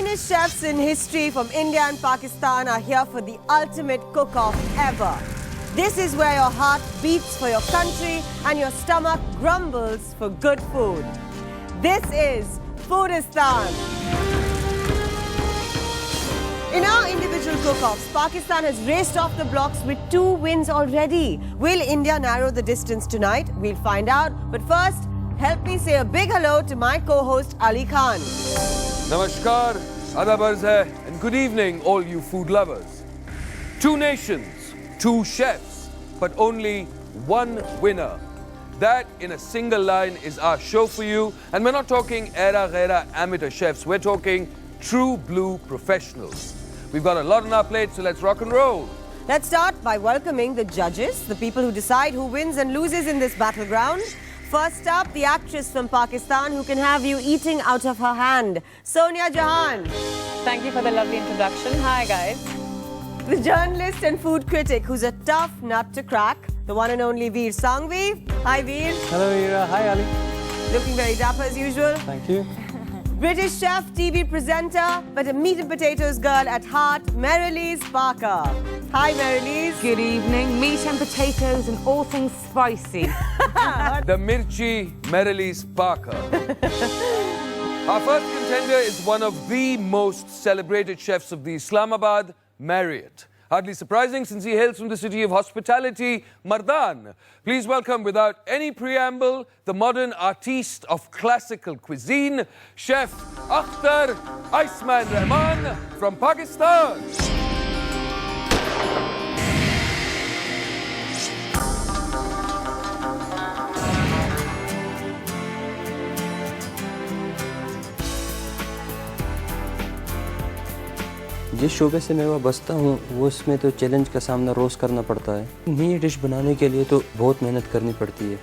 finest chefs in history from India and Pakistan are here for the ultimate cook-off ever. This is where your heart beats for your country and your stomach grumbles for good food. This is Foodistan. In our individual cook-offs, Pakistan has raced off the blocks with 2 wins already. Will India narrow the distance tonight? We'll find out. But first, help me say a big hello to my co-host Ali Khan. Namaskar, adab arz hai, and good evening all you food lovers. 2 nations, 2 chefs, but only 1 winner. That in a single line is our show for you. And we're not talking era-ghera amateur chefs, we're talking true blue professionals. We've got a lot on our plate, so let's rock and roll. Let's start by welcoming the judges, the people who decide who wins and loses in this battleground. First up, the actress from Pakistan who can have you eating out of her hand, Sonia Jahan. Thank you for the lovely introduction. Hi, guys. The journalist and food critic who's a tough nut to crack, the one and only Veer Sanghvi. Hi, Veer. Hello, Ira. Hi, Ali. Looking very dapper as usual. Thank you. British chef, TV presenter, but a meat and potatoes girl at heart, Marylise Parker. Hi, Marylise. Good evening. Meat and potatoes and all things spicy. The Mirchi Marylise Parker. Our first contender is one of the most celebrated chefs of the Islamabad, Marriott. Hardly surprising since he hails from the city of hospitality, Mardan. Please welcome, without any preamble, the modern artiste of classical cuisine, Chef Akhtar Iceman Rehman from Pakistan. जिस शोबे से मैं बसता हूँ वो उसमें तो challenge का सामना रोज़ करना पड़ता है। नई डिश बनाने के लिए तो बहुत मेहनत करनी पड़ती है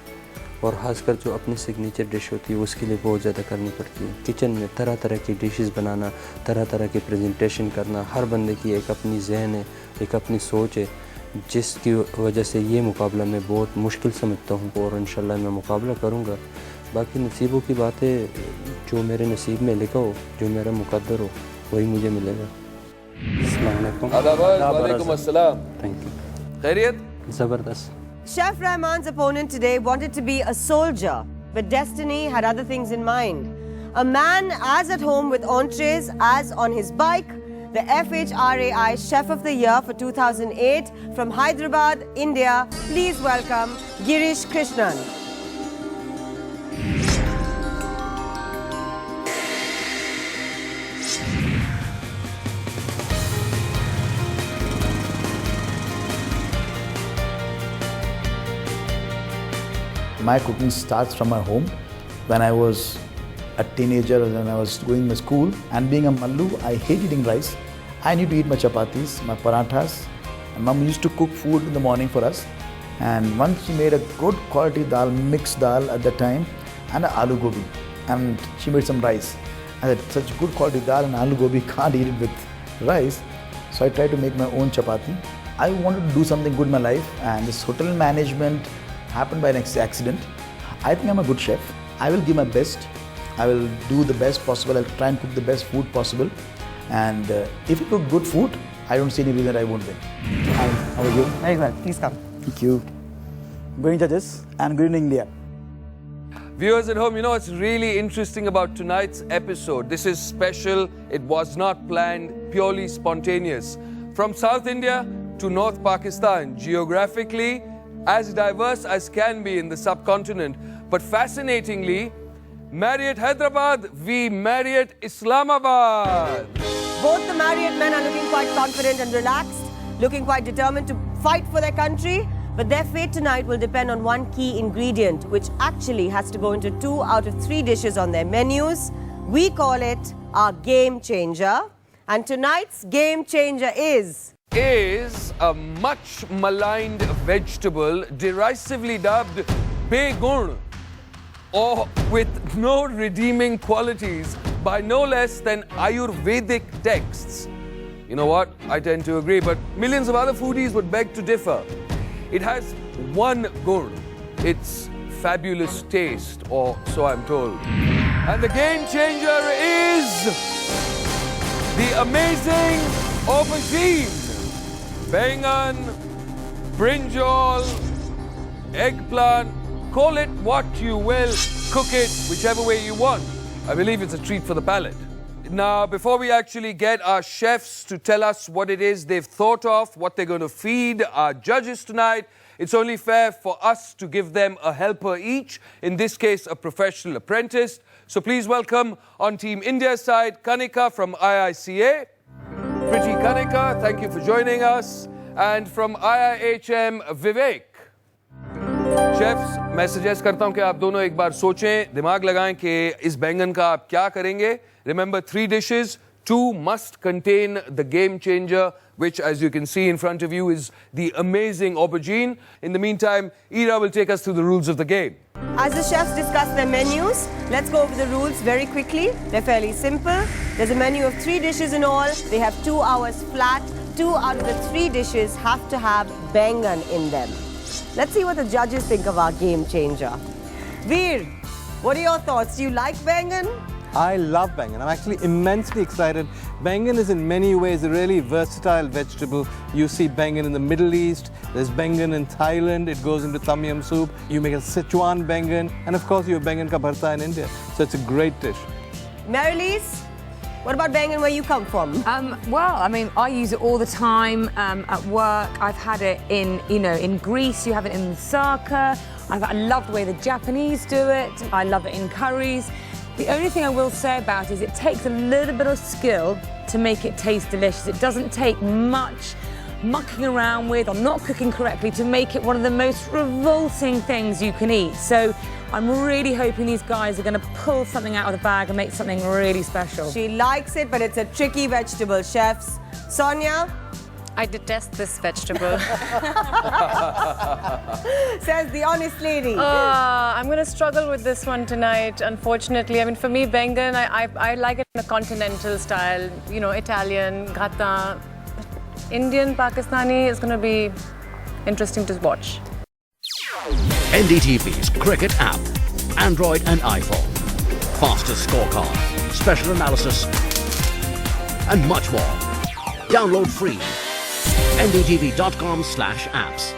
और ख़ासकर जो अपनी सिग्नेचर डिश होती है उसके लिए बहुत ज़्यादा करनी पड़ती है। किचन में तरह तरह की डिशेस बनाना, तरह तरह की प्रेजेंटेशन करना, हर बंदे की एक अपनी जहन है, एक अपनी सोच है, जिसकी वजह से ये मुकाबला मैं बहुत मुश्किल समझता हूँ और इंशाल्लाह मैं मुकाबला करूँगा। बाकी नसीबों की बात है, जो मेरे नसीब में लिखा हो, जो मेरा मुकद्दर हो, वही मुझे मिलेगा। Walaikum assalam. Thank you. Khairiyat? Zabardast. Chef Rehman's opponent today wanted to be a soldier, but destiny had other things in mind. A man as at home with entrees as on his bike, the FHRAI Chef of the Year for 2008 from Hyderabad, India. Please welcome Girish Krishnan. My cooking starts from my home. When I was a teenager and I was going to school, and being a Mallu, I hate eating rice. I need to eat my chapatis, my parathas. And Mom used to cook food in the morning for us. And once she made a good quality dal, mixed dal at that time, and aloo gobi. And she made some rice. I said, such good quality dal and aloo gobi, can't eat it with rice. So I tried to make my own chapati. I wanted to do something good in my life, and this hotel management happened by an accident. I think I'm a good chef. I will give my best. I will do the best possible. I'll try and cook the best food possible. And if you cook good food, I don't see any reason I won't win. Hi, how are you? Very well. Please come. Thank you. Good evening, judges, and good evening, India. Viewers at home, you know what's really interesting about tonight's episode? This is special. It was not planned, purely spontaneous. From South India to North Pakistan, geographically, as diverse as can be in the subcontinent, but fascinatingly, Marriott Hyderabad v Marriott Islamabad. Both the Marriott men are looking quite confident and relaxed, looking quite determined to fight for their country, but their fate tonight will depend on one key ingredient, which actually has to go into 2 out of 3 dishes on their menus. We call it our game changer, and tonight's game changer is a much maligned vegetable derisively dubbed begun, or with no redeeming qualities by no less than Ayurvedic texts. You know what? I tend to agree, but millions of other foodies would beg to differ. It has one gun, its fabulous taste, or so I'm told. And the game changer is the amazing aubergine. Bengan, brinjal, eggplant, call it what you will, cook it whichever way you want. I believe it's a treat for the palate. Now, before we actually get our chefs to tell us what it is they've thought of, what they're going to feed our judges tonight, it's only fair for us to give them a helper each, in this case, a professional apprentice. So please welcome on Team India's side, Kanika from IICA. Pretty Kanika, thank you for joining us. And from IIHM, Vivek. Chefs, मैं suggest करता हूं कि आप दोनों एक बार सोचें, दिमाग लगाएं कि इस बैंगन का आप क्या करेंगे. Remember 3 dishes, 2 must contain the game changer, which as you can see in front of you is the amazing aubergine. In the meantime, Ira will take us through the rules of the game. As the chefs discuss their menus, let's go over the rules very quickly. They're fairly simple. There's a menu of 3 dishes in all. They have 2 hours flat. 2 out of the 3 dishes have to have bengan in them. Let's see what the judges think of our game changer. Veer, what are your thoughts? Do you like bengan? I love bengan. I'm actually immensely excited. Bengan is in many ways a really versatile vegetable. You see bengan in the Middle East. There's bengan in Thailand. It goes into tom yum soup. You make a Sichuan bengan. And of course you have bengan ka bharta in India. So it's a great dish. Marylise, what about bengan where you come from? Well, I mean, I use it all the time at work. I've had it in Greece. You have it in Lusaka. I love the way the Japanese do it. I love it in curries. The only thing I will say about it is it takes a little bit of skill to make it taste delicious. It doesn't take much mucking around with or not cooking correctly to make it one of the most revolting things you can eat. So I'm really hoping these guys are going to pull something out of the bag and make something really special. She likes it, but it's a tricky vegetable, chefs. Sonia? I detest this vegetable. Says the honest lady. I'm going to struggle with this one tonight, unfortunately. I mean, for me, bengan, I like it in a continental style, Italian, gratin. Indian, Pakistani is going to be interesting to watch. NDTV's cricket app, Android and iPhone. Fastest scorecard, special analysis, and much more. Download free. NDTV.com/apps.